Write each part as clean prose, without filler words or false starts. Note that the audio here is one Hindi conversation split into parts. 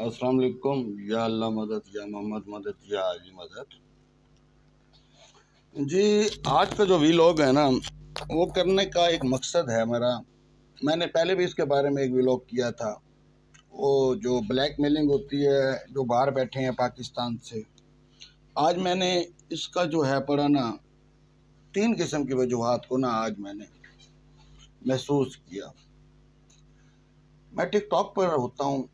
अस्सलाम वालेकुम। या अल्लाह मदद, या मोहम्मद मदद, या अली मदद। जी, आज का जो वीलॉग है ना, वो करने का एक मकसद है मेरा। मैंने पहले भी इसके बारे में एक वीलॉग किया था। वो जो ब्लैकमेलिंग होती है, जो बाहर बैठे हैं पाकिस्तान से, आज मैंने इसका जो है पढ़ा ना, 3 किस्म की वजूहात को ना आज मैंने महसूस किया। मैं टिकटॉक पर होता हूँ,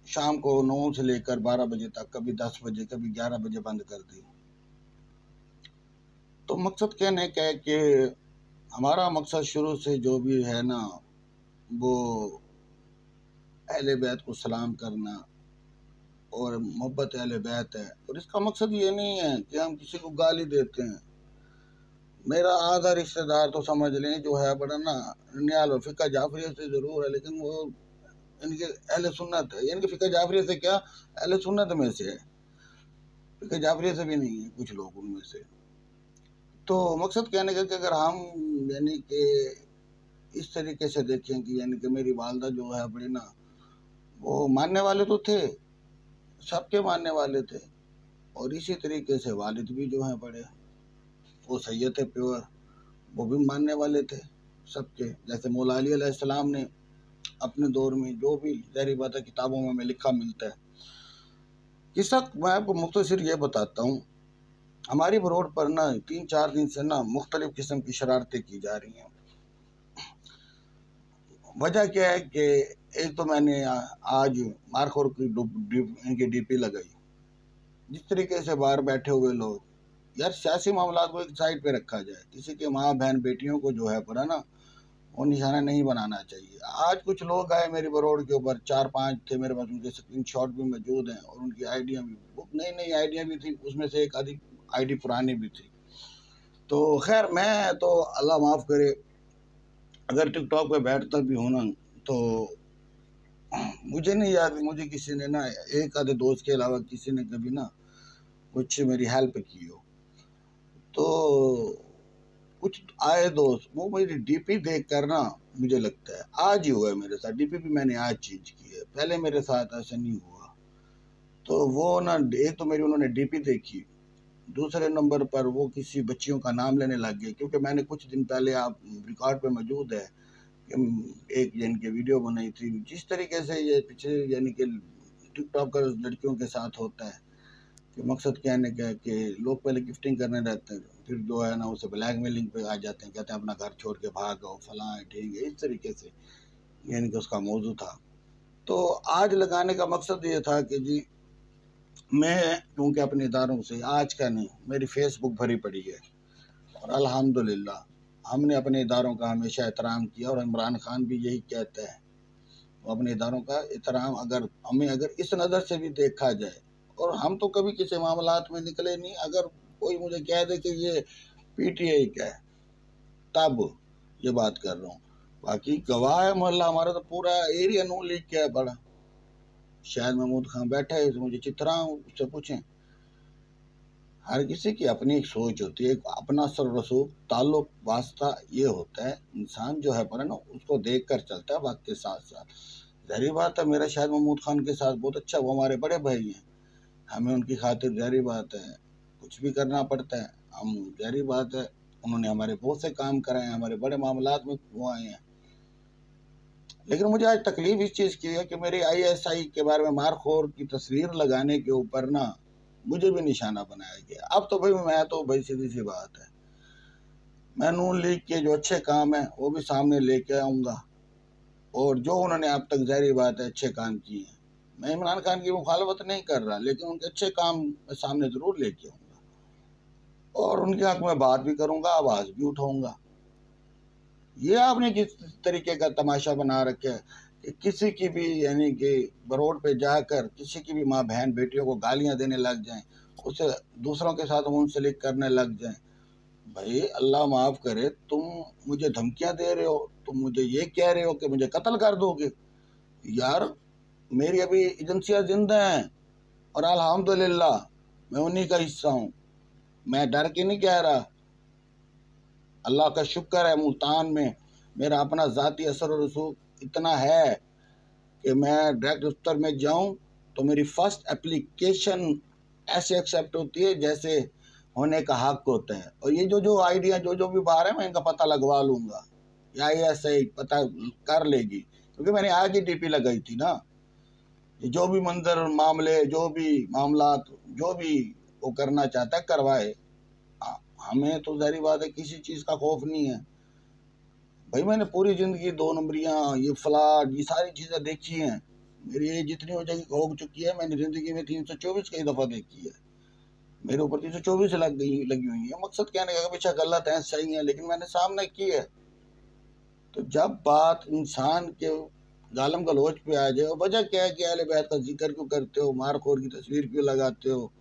शाम को 9 से लेकर 12 बजे तक, कभी 10 बजे, कभी 11 बजे बंद कर दी। तो मकसद कहने का है कि हमारा मकसद शुरू से जो भी है ना, वो अहले बैत को सलाम करना और मोहब्बत अहले बैत है। और इसका मकसद ये नहीं है कि हम किसी को गाली देते हैं। मेरा आधा रिश्तेदार तो समझ लें जो है बड़ा ना नियाल और फ़िका जाफरिया से ज़रूर है, लेकिन वो इनके अहले सुन्नत है। यानी कि फ़िका जाफरिया से क्या, अहले सुन्नत में से है। फ़िका जाफरिया से भी नहीं है कुछ लोग उनमें से। तो मकसद कहने का कि अगर हम यानी कि इस तरीके से देखें कि यानी कि मेरी वालदा जो है बड़ी ना, वो मानने वाले तो थे, सबके मानने वाले थे। और इसी तरीके से वालिद भी जो हैं बड़े, वो सैयद थे प्योर, वो भी मानने वाले थे सबके। जैसे मौला अली अलैहिस्सलाम ने अपने दौर में जो भी ज़ाहिर बात है किताबों में लिखा मिलता है। किस्सा मैं आपको मुख्तसर ये बताता हूँ। हमारी रोड पर ना 3-4 दिन से ना मुख्तलिफ किस्म की शरारतें की जा रही हैं। वजह क्या है कि एक तो मैंने आज मारखोर की इनकी डीपी लगाई। जिस तरीके से बाहर बैठे हुए लोग, यार सियासी मामला को एक साइड पे रखा जाए, किसी के माँ बहन बेटियों को जो है पड़ा ना, वो निशाना नहीं बनाना चाहिए। आज कुछ लोग आए मेरी बरोड़ के ऊपर, 4-5 थे मेरे पास, उनके स्क्रीनशॉट भी मौजूद हैं और उनकी आइडिया भी, वो नई नई आइडिया भी थी, उसमें से एक आधी आईडी पुरानी भी थी। तो खैर, मैं तो अल्लाह माफ़ करे, अगर टिकटॉक पे बैठता भी हूँ ना, तो मुझे नहीं याद मुझे किसी ने ना, एक आधे दोस्त के अलावा किसी ने कभी ना कुछ मेरी हेल्प की हो। तो कुछ आए दोस्त, वो मेरी डीपी देख कर ना, मुझे लगता है आज ही हुआ है मेरे साथ। डीपी भी मैंने आज चेंज की है, पहले मेरे साथ ऐसा नहीं हुआ। तो वो ना, एक तो मेरी उन्होंने डीपी देखी, दूसरे नंबर पर वो किसी बच्चियों का नाम लेने लग गए। क्योंकि मैंने कुछ दिन पहले, आप रिकॉर्ड पे मौजूद है, एक यानी कि वीडियो बनाई थी। जिस तरीके से ये पीछे यानी कि टिकटॉकर लड़कियों के साथ होता है कि मकसद कहने का है कि लोग पहले गिफ्टिंग करने रहते हैं, फिर जो है ना उसे ब्लैकमेलिंग पे आ जाते हैं, कहते हैं अपना घर छोड़ के भाग आओ, फलां है, ठीक है। इस तरीके से यानी कि उसका मौजू था। तो आज लगाने का मकसद ये था कि जी, मैं क्योंकि अपने इदारों से, आज का नहीं, मेरी फेसबुक भरी पड़ी है और अल्हम्दुलिल्लाह हमने अपने इदारों का हमेशा एहतराम किया। और इमरान खान भी यही कहता है, वो अपने इदारों का एहतराम, अगर हमें अगर इस नज़र से भी देखा जाए, और हम तो कभी किसी मामलात में निकले नहीं। अगर कोई मुझे कह दे कि ये पीटीआई का है, तब ये बात कर रहा हूँ। बाकी गवाह है मोहल्ला, हमारा तो पूरा एरिया नून लीग क्या है बड़ा। शायद महमूद खान बैठा है, मुझे चित्रा उससे पूछें। हर किसी की अपनी एक सोच होती है, एक अपना सर रसूख ताल्लुक वास्ता ये होता है। इंसान जो है पर ना, उसको देख कर चलता है वक्त के साथ साथ। ज़ाहिर बात है, मेरा शायद महमूद खान के साथ बहुत अच्छा, वो हमारे बड़े भाई हैं, हमें उनकी खातिर ज़ाहिर बात है कुछ भी करना पड़ता है। हम ज़ाहिर बात है, उन्होंने हमारे बहुत से काम कराए हैं, हमारे बड़े मामलात में वो आए हैं। लेकिन मुझे आज तकलीफ इस चीज़ की है कि मेरी आईएसआई के बारे में मारखोर की तस्वीर लगाने के ऊपर ना मुझे भी निशाना बनाया गया। अब तो भाई मैं तो भाई सीधी सी बात है, मैं नून लीग के जो अच्छे काम हैं वो भी सामने लेके आऊँगा, और जो उन्होंने अब तक ज़ाहिर बात है अच्छे काम किए हैं। मैं इमरान खान की मुखालफत नहीं कर रहा, लेकिन उनके अच्छे काम मैं सामने ज़रूर लेके आऊँगा और उनके हक़ में बात भी करूँगा, आवाज़ भी उठाऊँगा। ये आपने किस तरीके का तमाशा बना रखा है कि किसी की भी यानी कि रोड पे जाकर किसी की भी माँ बहन बेटियों को गालियाँ देने लग जाएं, उसे दूसरों के साथ मुंसलिक करने लग जाएं। भाई अल्लाह माफ़ करे, तुम मुझे धमकियाँ दे रहे हो, तुम मुझे ये कह रहे हो कि मुझे कत्ल कर दोगे। यार, मेरी अभी एजेंसियाँ जिंदा हैं और अल्हम्दुलिल्लाह मैं उन्हीं का हिस्सा हूँ। मैं डर के नहीं कह रहा, अल्लाह का शुक्र है मुल्तान में मेरा अपना ज़ाती असर और रसूख इतना है कि मैं डायरेक्ट दफ्तर में जाऊं तो मेरी फर्स्ट एप्लीकेशन ऐसे एक्सेप्ट होती है जैसे होने का हक होता है। और ये जो जो आइडिया जो भी बाहर है मैं इनका पता लगवा लूँगा, या ये सही पता कर लेगी, क्योंकि मैंने आज ही डीपी लगाई थी ना। जो भी मंजर मामले, जो भी मामला, जो भी वो करना चाहता है करवाए। हमें तो जाहिर बात है किसी चीज़ का खौफ नहीं है भाई। मैंने पूरी ज़िंदगी 2 नंबरियाँ, ये फ्लड, ये सारी चीज़ें देखी हैं। मेरी एज जितनी हो चुकी है, मैंने ज़िंदगी में 324 कई दफ़ा देखी है। मेरे ऊपर 324 लगी हुई है। मकसद कहने का बेशक गलत है, सही है, लेकिन मैंने सामने की है। तो जब बात इंसान के गालम गलोच पे आ जाए, वजह क्या है कि अहले बैत का जिक्र क्यों करते हो, मारखोर की तस्वीर क्यों लगाते हो,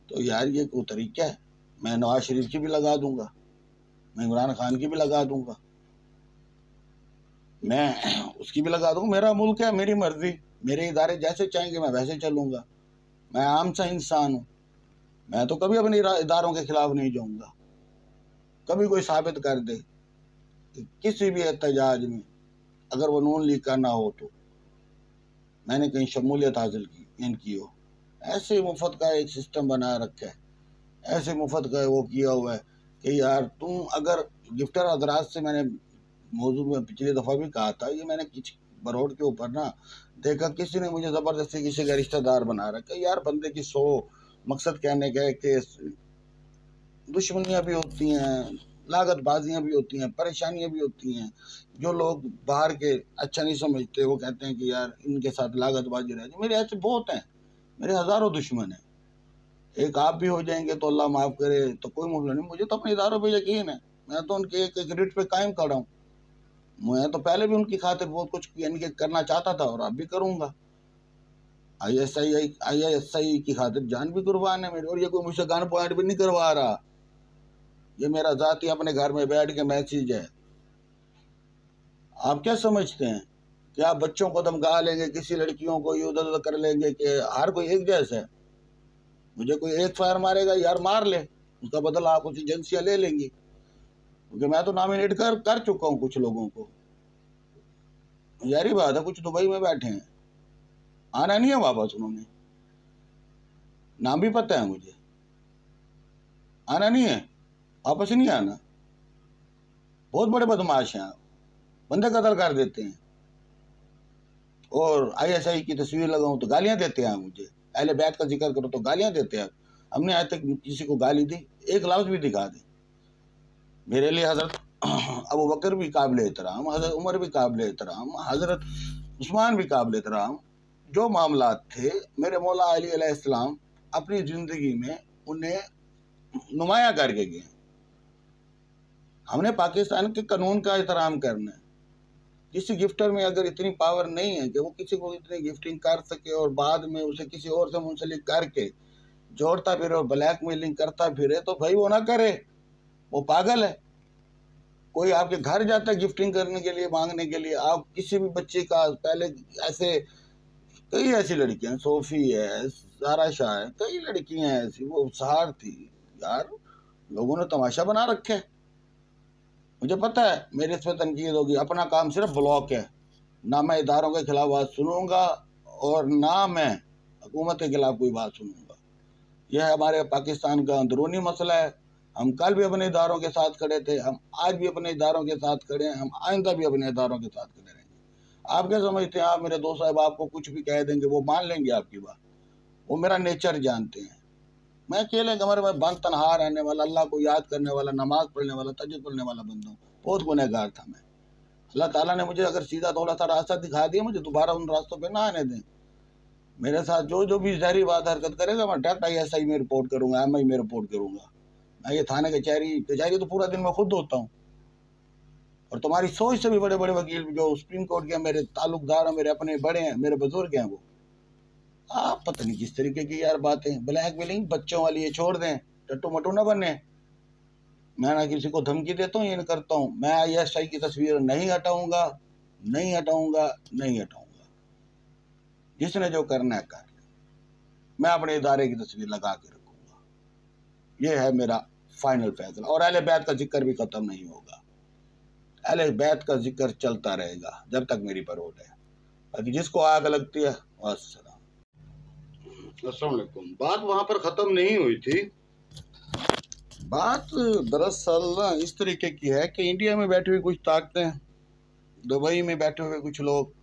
तो यार ये कोई तरीका है? मैं नवाज शरीफ की भी लगा दूंगा, मैं इमरान खान की भी लगा दूंगा, मैं उसकी भी लगा दूंगा। मेरा मुल्क है, मेरी मर्जी, मेरे इदारे जैसे चाहेंगे मैं वैसे चलूंगा। मैं आम सा इंसान हूँ, मैं तो कभी अपने इदारों के खिलाफ नहीं जाऊंगा। कभी कोई साबित कर दे कि किसी भी एहतजाज में अगर वो नून लीग का ना हो तो मैंने कहीं शमूलियत हासिल की इनकी हो। ऐसे मुफ्त का एक सिस्टम बना रखा है, ऐसे मुफ्त का वो किया हुआ है कि यार तुम अगर गिफ्टर हजरात से, मैंने मौजूद में पिछली दफ़ा भी कहा था, ये मैंने किसी बरोड के ऊपर ना देखा, किसी ने मुझे ज़बरदस्ती किसी का रिश्तेदार बना रखा। यार बंदे की 100 मकसद कहने का है कि दुश्मनियाँ भी होती हैं, लागतबाजियाँ भी होती हैं, परेशानियाँ भी होती हैं। जो लोग बाहर के अच्छा नहीं समझते वो कहते हैं कि यार इनके साथ लागतबाजी रह जाए। मेरे ऐसे बहुत हैं, मेरे हज़ारों दुश्मन हैं। एक आप भी हो जाएंगे तो अल्लाह माफ़ करे तो कोई मसला नहीं। मुझे तो अपने इदारों पे यकीन है, मैं तो उनके एक रिट पे कायम खड़ा हूँ। मैं तो पहले भी उनकी खातिर बहुत कुछ यानी कि करना चाहता था और अब भी करूँगा। ISI की खातिर जान भी कुर्बान है मेरी। और ये कोई मुझसे गन पॉइंट भी नहीं करवा रहा, ये मेरा ज़ाती अपने घर में बैठ के मैसेज है। आप क्या समझते हैं कि आप बच्चों को धमका लेंगे, किसी लड़कियों को ये उधर कर लेंगे कि हर कोई एक जैसा है? मुझे कोई एक फायर मारेगा, यार मार ले, उसका बदला आप उस एजेंसियाँ ले लेंगी, क्योंकि मैं तो नॉमिनेट कर चुका हूँ कुछ लोगों को। यारी बात है, कुछ दुबई में बैठे हैं, आना नहीं है वापस, उन्होंने नाम भी पता है मुझे, आना नहीं है, वापस नहीं आना। बहुत बड़े बदमाश हैं, बंदे कत्ल कर देते हैं। और ISI की तस्वीर लगाऊं तो गालियां देते हैं मुझे, अहले बैत का जिक्र करो तो गालियां देते हैं। हमने आज तक किसी को गाली दी? एक लफ्ज़ भी दिखा दे। मेरे लिए हज़रत अबू बकर भी काबिल एहतराम, हज़रत उमर भी काबिल एहतराम, हज़रत उस्मान भी काबिल एहतराम। जो मामला थे मेरे मौला अली अलैहिस्सलाम अपनी ज़िंदगी में उन्हें नुमाया करके गए। हमने पाकिस्तान के कानून का एहतराम करना है। किसी गिफ्टर में अगर इतनी पावर नहीं है कि वो किसी को इतनी गिफ्टिंग कर सके और बाद में उसे किसी और से मुंसलिक करके जोड़ता फिरे और ब्लैकमेलिंग करता फिरे, तो भाई वो ना करे, वो पागल है। कोई आपके घर जाता है गिफ्टिंग करने के लिए, मांगने के लिए, आप किसी भी बच्चे का पहले ऐसे कई ऐसी लड़कियां, सोफी है, सारा शाह है, कई लड़कियां ऐसी, वो सहार थी यार, लोगों ने तमाशा बना रखे है। मुझे पता है मेरे इस पर तनकीद होगी, अपना काम सिर्फ ब्लॉक है। ना मैं इदारों के खिलाफ बात सुनूंगा और ना मैं हुकूमत के खिलाफ कोई बात सुनूंगा। यह हमारे पाकिस्तान का अंदरूनी मसला है। हम कल भी अपने इदारों के साथ खड़े थे, हम आज भी अपने इदारों के साथ खड़े हैं, हम आइंदा भी अपने इदारों के साथ खड़े रहेंगे। आप क्या समझते हैं, आप मेरे दोस्त साहब आपको कुछ भी कह देंगे वो मान लेंगे आपकी बात? वो मेरा नेचर जानते हैं। मैं अकेले कमरे में बंद तनहा रहने वाला, अल्लाह को याद करने वाला, नमाज पढ़ने वाला, तहज्जुद पढ़ने वाला बंदा हूँ। बहुत गुनहगार था मैं। अल्लाह ताला ने मुझे अगर सीधा थोड़ा सा रास्ता दिखा दिया, मुझे दोबारा उन रास्तों पे ना आने दें। मेरे साथ जो भी जहरी बात हरकत करेगा मैं डायरेक्ट ISI में रिपोर्ट करूँगा, MI में रिपोर्ट करूँगा। मैं ये थाने कचहरी तो पूरा दिन मैं खुद होता हूँ। और तुम्हारी सोच से भी बड़े बड़े वकील जो सुप्रीम कोर्ट के मेरे ताल्लुकदार हैं, मेरे अपने बड़े हैं, मेरे बुजुर्ग हैं, वो आप पता नहीं किस तरीके की यार बातें, ब्लैकमेलिंग बच्चों वाली है, छोड़ दें, टट्टू मटू ना बने। मैं ना किसी को धमकी देता हूँ, ये नहीं करता हूँ। मैं ISI की तस्वीर नहीं हटाऊंगा, नहीं हटाऊंगा, नहीं हटाऊंगा। जिसने जो करना है कर ले, मैं अपने इदारे की तस्वीर लगा के रखूंगा। ये है मेरा फाइनल फैसला। और अहले बैत का जिक्र भी खत्म नहीं होगा, अहले बैत का जिक्र चलता रहेगा जब तक मेरी परोल है। बाकी जिसको आग लगती है अस्सलाम वालेकुम। बात वहां पर खत्म नहीं हुई थी। बात दरअसल ना इस तरीके की है कि इंडिया में बैठी हुई कुछ ताकतें, दुबई में बैठे हुए कुछ लोग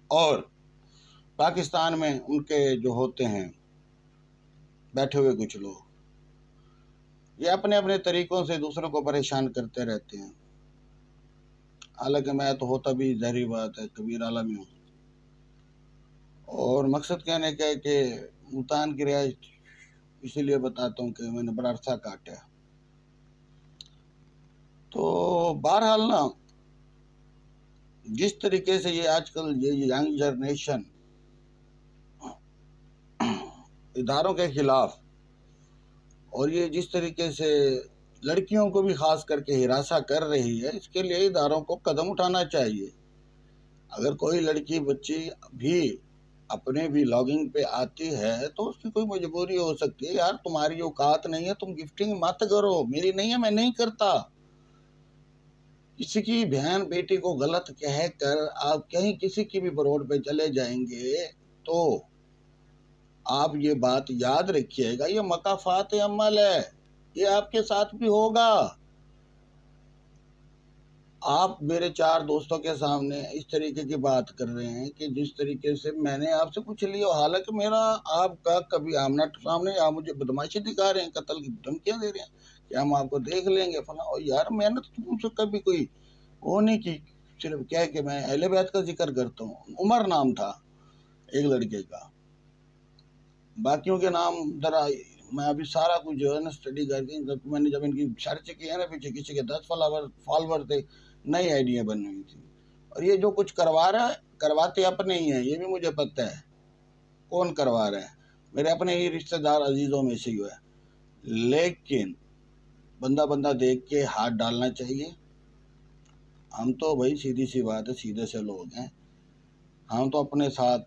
और पाकिस्तान में उनके जो होते हैं बैठे हुए कुछ लोग, ये अपने अपने तरीकों से दूसरों को परेशान करते रहते हैं। हालांकि मैं तो होता भी ज़ाहिर बात है कबीर आला में हूँ, और मकसद कहने का है कि मुल्तान की रिहाइश इसीलिए बताता हूँ कि मैंने बड़ा अरसा काटा। तो बहरहाल ना जिस तरीके से ये आजकल ये यंग जनरेशन इदारों के खिलाफ, और ये जिस तरीके से लड़कियों को भी खास करके हिरासा कर रही है, इसके लिए इदारों को कदम उठाना चाहिए। अगर कोई लड़की बच्ची भी अपने भी लॉगिंग पे आती है तो उसकी कोई मजबूरी हो सकती है, यार तुम्हारी औकात नहीं है, तुम गिफ्टिंग मत करो, मेरी नहीं है, मैं नहीं करता। किसी की बहन बेटी को गलत कह कर आप कहीं किसी की भी रोड पे चले जाएंगे तो आप ये बात याद रखिएगा, ये मकाफात अमल है, ये आपके साथ भी होगा। आप मेरे 4 दोस्तों के सामने इस तरीके की बात कर रहे हैं कि जिस तरीके से मैंने आपसे पूछ लिया, हालांकि मेरा आपका कभी आमना सामने, आप मुझे बदमाशी दिखा रहे हैं, कत्ल की धमकियां दे रहे हैं कि हम आपको देख लेंगे फला। और यार मैंने तो तुमसे कभी कोई वो नहीं की, सिर्फ क्या है कि मैं अहले बैत का जिक्र करता हूँ। उमर नाम था एक लड़के का, बाकियों के नाम जरा मैं अभी सारा कुछ जो है ना स्टडी करके, मैंने जब इनकी सर्च की है ना, पीछे किसी के 10 फॉलोवर थे, नई आइडिया बन हुई थी। और ये जो कुछ करवा रहा है करवाते अपने ही हैं, ये भी मुझे पता है कौन करवा रहा है, मेरे अपने ही रिश्तेदार अजीज़ों में से ही है। लेकिन बंदा बंदा देख के हाथ डालना चाहिए। हम तो भाई सीधी सी बात है, सीधे से लोग हैं, हम तो अपने साथ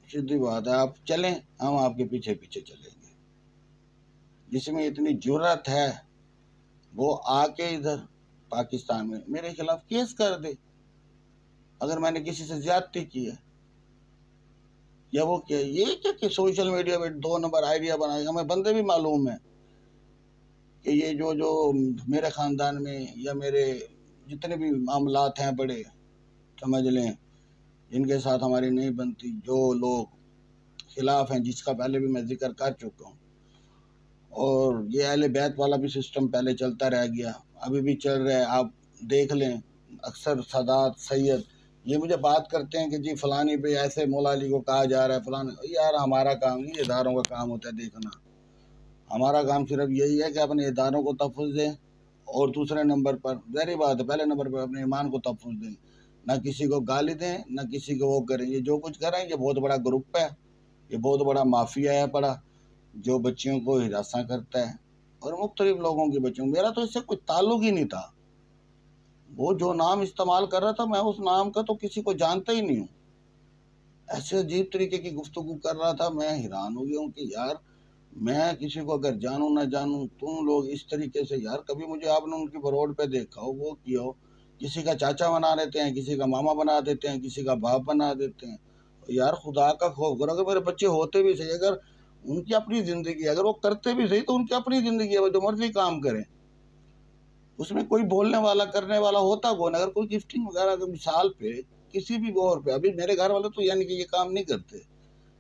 सीधी बात है, आप चलें हम आपके पीछे पीछे चलेंगे। जिसमें इतनी जुर्रत है वो आके इधर पाकिस्तान में मेरे खिलाफ केस कर दे अगर मैंने किसी से ज्यादती की है, या वो क्या ये क्या कि सोशल मीडिया पे 2 नंबर आइडिया बनाएगा। हमें बंदे भी मालूम है कि ये जो जो मेरे ख़ानदान में या मेरे जितने भी मामलात हैं बड़े समझ लें जिनके साथ हमारी नहीं बनती, जो लोग खिलाफ हैं, जिसका पहले भी मैं जिक्र कर चुका हूँ। और ये अहले बैत वाला भी सिस्टम पहले चलता रह गया, अभी भी चल रहा है। आप देख लें अक्सर सादात सैयद ये मुझे बात करते हैं कि जी फलानी पे ऐसे मौला अली को कहा जा रहा है फलाने। यार हमारा काम नहीं, इदारों का काम होता है देखना। हमारा काम सिर्फ यही है कि अपने इदारों को तहफ़्फ़ुज़ दें, और दूसरे नंबर पर ज़ाहिर बात है पहले नंबर पर अपने ईमान को तहफ़्फ़ुज़ दें, ना किसी को गाली दें, ना किसी को वो करें। ये जो कुछ करें ये बहुत बड़ा ग्रुप है, ये बहुत बड़ा माफिया है बड़ा, जो बच्चियों को हिरासा करता है और मुख्तलिफ लोगों की बच्चियों। मेरा तो इससे कोई ताल्लुक ही नहीं था, वो जो नाम इस्तेमाल कर रहा था मैं उस नाम का तो किसी को जानता ही नहीं हूँ। ऐसे अजीब तरीके की गुफ्तगू कर रहा था, मैं हैरान हो गया हूँ कि यार मैं किसी को अगर जानूँ ना जानूँ, तुम लोग इस तरीके से, यार कभी मुझे आपने उनकी रोड पे देखा हो, वो किया हो, किसी का चाचा बना देते हैं, किसी का मामा बना देते हैं, किसी का बाप बना देते हैं। यार खुदा का खौफ करो, अगर मेरे बच्चे होते भी सही, अगर उनकी अपनी ज़िंदगी, अगर वो करते भी सही तो उनकी अपनी ज़िंदगी है, वो जो मर्जी काम करें, उसमें कोई बोलने वाला करने वाला होता कौन। अगर कोई गिफ्टिंग वगैरह अगर मिसाल पे किसी भी गौर पे, अभी मेरे घर वाले तो यानी कि ये काम नहीं करते,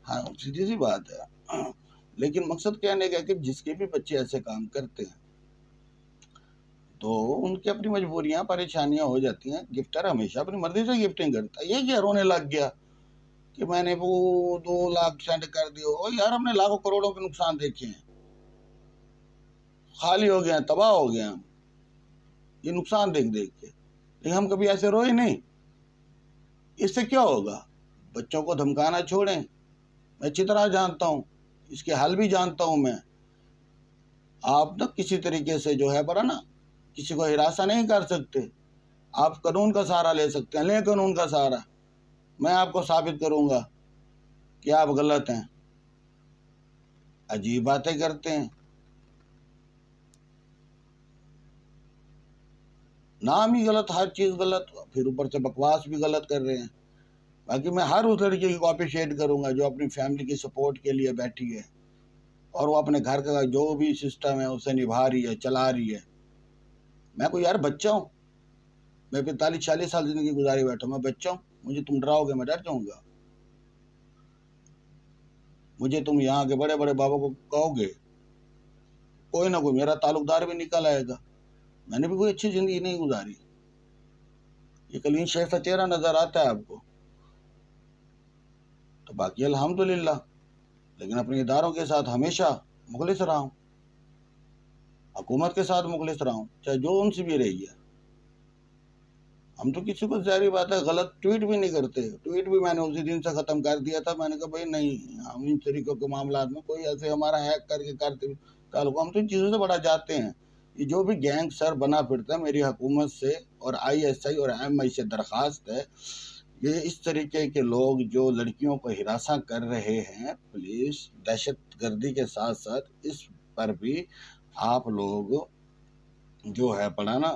हाँ सीधी सी बात है। लेकिन मकसद कहने का है कि जिसके भी बच्चे ऐसे काम करते हैं तो उनकी अपनी मजबूरियां परेशानियां हो जाती हैं। गिफ्टर हमेशा अपनी मर्जी से गिफ्टिंग करता है। ये क्या रोने लग गया कि मैंने वो 2 लाख सेंड कर दिए, और यार हमने लाखों करोड़ों के नुकसान देखे हैं, खाली हो गया, तबाह हो गया ये नुकसान देख देख के, लेकिन हम कभी ऐसे रोए नहीं। इससे क्या होगा, बच्चों को धमकाना छोड़ें, मैं अच्छी तरह जानता हूँ, इसके हल भी जानता हूँ मैं। आप ना किसी तरीके से जो है बड़ा ना किसी को हिरासा नहीं कर सकते, आप कानून का सहारा ले सकते हैं, लें कानून का सहारा, मैं आपको साबित करूंगा कि आप गलत हैं। अजीब बातें करते हैं, नाम ही गलत, हर चीज़ गलत, फिर ऊपर से बकवास भी गलत कर रहे हैं। बाकी मैं हर उस लड़की को अप्रिशिएट करूंगा जो अपनी फैमिली की सपोर्ट के लिए बैठी है और वो अपने घर का जो भी सिस्टम है उसे निभा रही है, चला रही है। मैं कोई यार बच्चा हूँ, मैं 45-40 साल जिंदगी गुजारी बैठा, मैं बच्चा हूँ, मुझे तुम डराओगे मैं डर जाऊंगा? मुझे तुम यहाँ के बड़े बड़े बाबा को कहोगे, कोई ना कोई मेरा ताल्लुकदार भी निकल आएगा। मैंने भी कोई अच्छी जिंदगी नहीं गुजारी। ये कलीन शेख का चेहरा नजर आता है आपको? तो बाकी अल्हम्दुलिल्लाह, लेकिन अपने इदारों के साथ हमेशा मुखलिस रहा हूँ, हुकूमत के साथ मुखलिस रहा हूँ, चाहे जो उनसे भी रही है। हम तो किसी को जारी बात है गलत ट्वीट भी नहीं करते। ट्वीट भी मैंने उसी दिन से ख़त्म कर दिया था। मैंने कहा भाई नहीं, हम इन तरीक़ों के मामला में कोई ऐसे हमारा हैक करके करते ताल्लुक, हम तो इन चीज़ों से बड़ा जाते हैं। ये जो भी गैंग सर बना फिरता है, मेरी हुकूमत से और ISI और MI से दरख्वास्त है, ये इस तरीके के लोग जो लड़कियों को हिरासा कर रहे हैं, पुलिस दहशत गर्दी के साथ साथ इस पर भी आप लोग जो है पढ़ाना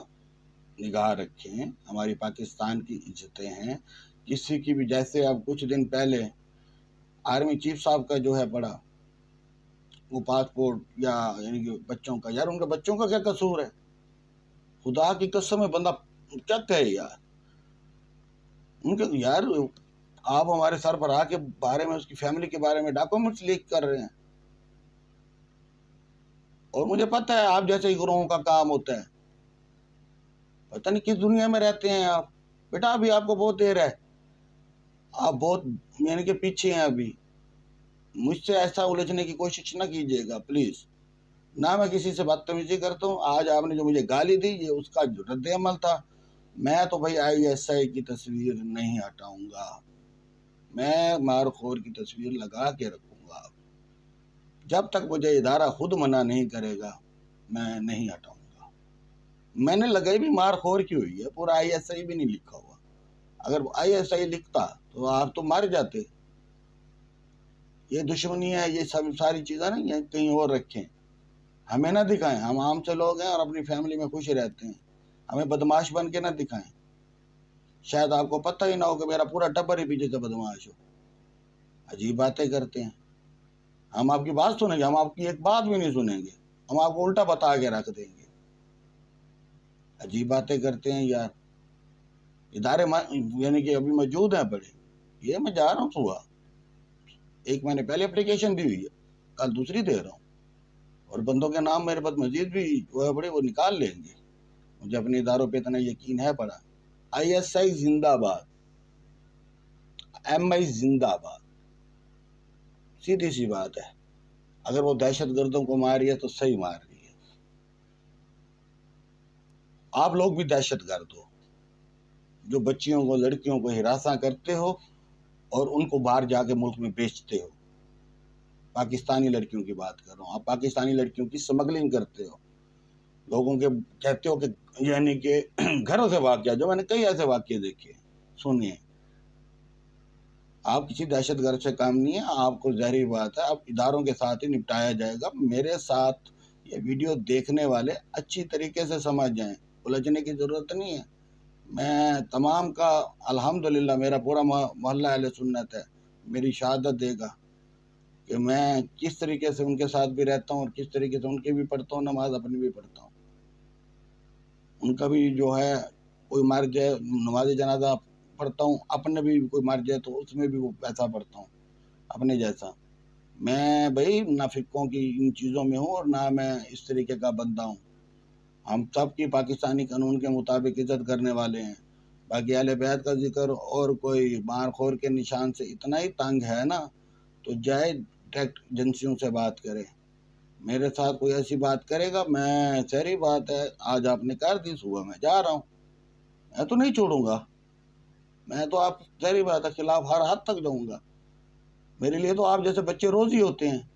निगाह रखें। हमारी पाकिस्तान की इज्जतें हैं, किसी की भी, जैसे अब कुछ दिन पहले आर्मी चीफ साहब का जो है पड़ा वो पासपोर्ट या यानी कि बच्चों का, यार उनके बच्चों का क्या कसूर है? खुदा की कसम है, बंदा क्या कहे यार उनके। यार आप हमारे सर पर आके बारे में, उसकी फैमिली के बारे में डॉक्यूमेंट्स लीक कर रहे हैं, और मुझे पता है आप जैसे ही ग्रोहों का काम होता है। पता नहीं किस दुनिया में रहते हैं आप। बेटा अभी आपको बहुत देर है, आप बहुत यानी कि पीछे हैं अभी। मुझसे ऐसा उलझने की कोशिश ना कीजिएगा प्लीज़। ना मैं किसी से बदतमीजी करता हूँ। आज आपने जो मुझे गाली दी ये उसका रद्द अमल था। मैं तो भाई ISI की तस्वीर नहीं हटाऊंगा, मैं मारखोर की तस्वीर लगा के रखूंगा। जब तक मुझे इदारा खुद मना नहीं करेगा मैं नहीं हटाऊंगा। मैंने लगाई भी मारखोर की हुई है, पूरा ISI भी नहीं लिखा हुआ। अगर ISI लिखता तो आप तो मर जाते। ये दुश्मनी है, ये सब सारी चीज़ें नहीं है, कहीं और रखें, हमें ना दिखाएं। हम आम से लोग हैं और अपनी फैमिली में खुश रहते हैं, हमें बदमाश बन के ना दिखाएं। शायद आपको पता ही ना हो कि मेरा पूरा टब्बर ही पीछे से बदमाश हो। अजीब बातें करते हैं। हम आपकी बात सुनेंगे, हम आपकी एक बात भी नहीं सुनेंगे, हम आपको उल्टा बता के रख देंगे। अजीब बातें करते हैं यार। इदारे यानी कि अभी मौजूद हैं बड़े, ये मैं जा रहा हूँ सुबह, एक महीने पहले एप्लीकेशन दी हुई है, कल दूसरी दे रहा हूँ, और बंदों के नाम मेरे पास मजीद भी वो है बड़े, वो निकाल लेंगे। मुझे अपने इदारों पे इतना यकीन है बड़ा। ISI जिंदाबाद, MI जिंदाबाद। सीधी सी बात है, अगर वो दहशत गर्दों को मार रही है तो सही मार रही है। आप लोग भी दहशत गर्द हो जो बच्चियों को, लड़कियों को हिरासा करते हो और उनको बाहर जाके मुल्क में बेचते हो। पाकिस्तानी लड़कियों की बात कर रहा हूँ। आप पाकिस्तानी लड़कियों की स्मगलिंग करते हो, लोगों के कहते हो कि यानी कि घरों से वाक़या, जो मैंने कई ऐसे वाक़ये देखे सुनिए। आप किसी दहशतगर्द से काम नहीं है, आपको ज़ाहिर बात है अब इदारों के साथ ही निपटाया जाएगा। मेरे साथ ये वीडियो देखने वाले अच्छी तरीके से समझ जाएं, उलझने की ज़रूरत नहीं है। मैं तमाम का अल्हम्दुलिल्लाह, मेरा पूरा मोहल्ला अहले सुन्नत है, मेरी शहादत देगा कि मैं किस तरीके से उनके साथ भी रहता हूँ और किस तरीके से उनकी भी पढ़ता हूँ, नमाज अपनी भी पढ़ता हूँ। उनका भी जो है कोई मर जाए नमाज जनाजा पढ़ता हूँ, अपने भी कोई मर जाए तो उसमें भी वो पैसा पढ़ता हूँ अपने जैसा। मैं भाई ना फिक्कों की इन चीज़ों में हूँ और ना मैं इस तरीके का बंदा हूँ। हम सब की पाकिस्तानी कानून के मुताबिक इज़्ज़त करने वाले हैं। बाकी अहले बैत का जिक्र और कोई मारखोर के निशान से इतना ही तंग है ना, तो जाए डायरेक्ट एजेंसियों से बात करें। मेरे साथ कोई ऐसी बात करेगा, मैं सारी बात है आज आपने कर दी, सुबह मैं जा रहा हूँ, मैं तो नहीं छोड़ूंगा। मैं तो आप सारी बात है खिलाफ हर हद तक जाऊंगा। मेरे लिए तो आप जैसे बच्चे रोज़ी होते हैं।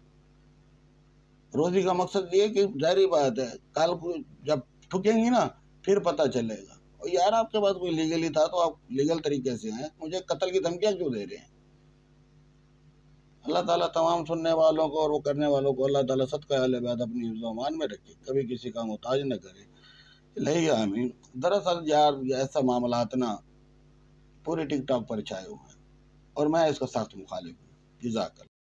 रोज़ी का मकसद ये कि जारी बात है कल को जब ठुकेंगी ना फिर पता चलेगा। और यार आपके पास कोई लीगली था तो आप लीगल तरीके से हैं, मुझे कत्ल की धमकियाँ क्यों दे रहे हैं? अल्लाह ताला तमाम सुनने वालों को और वो करने वालों को अल्लाह ताला सदका अहले बैत अपनी हिफ्ज़-ओ-अमान में रखे, कभी किसी का मोहताज न करे। इलाही आमीन। दरअसल यार ऐसा मामलात ना पूरे टिकटॉक पर छाए हुए हैं। और मैं इसका सख्त मुखालिफ हूँ। जज़ाकल्लाह।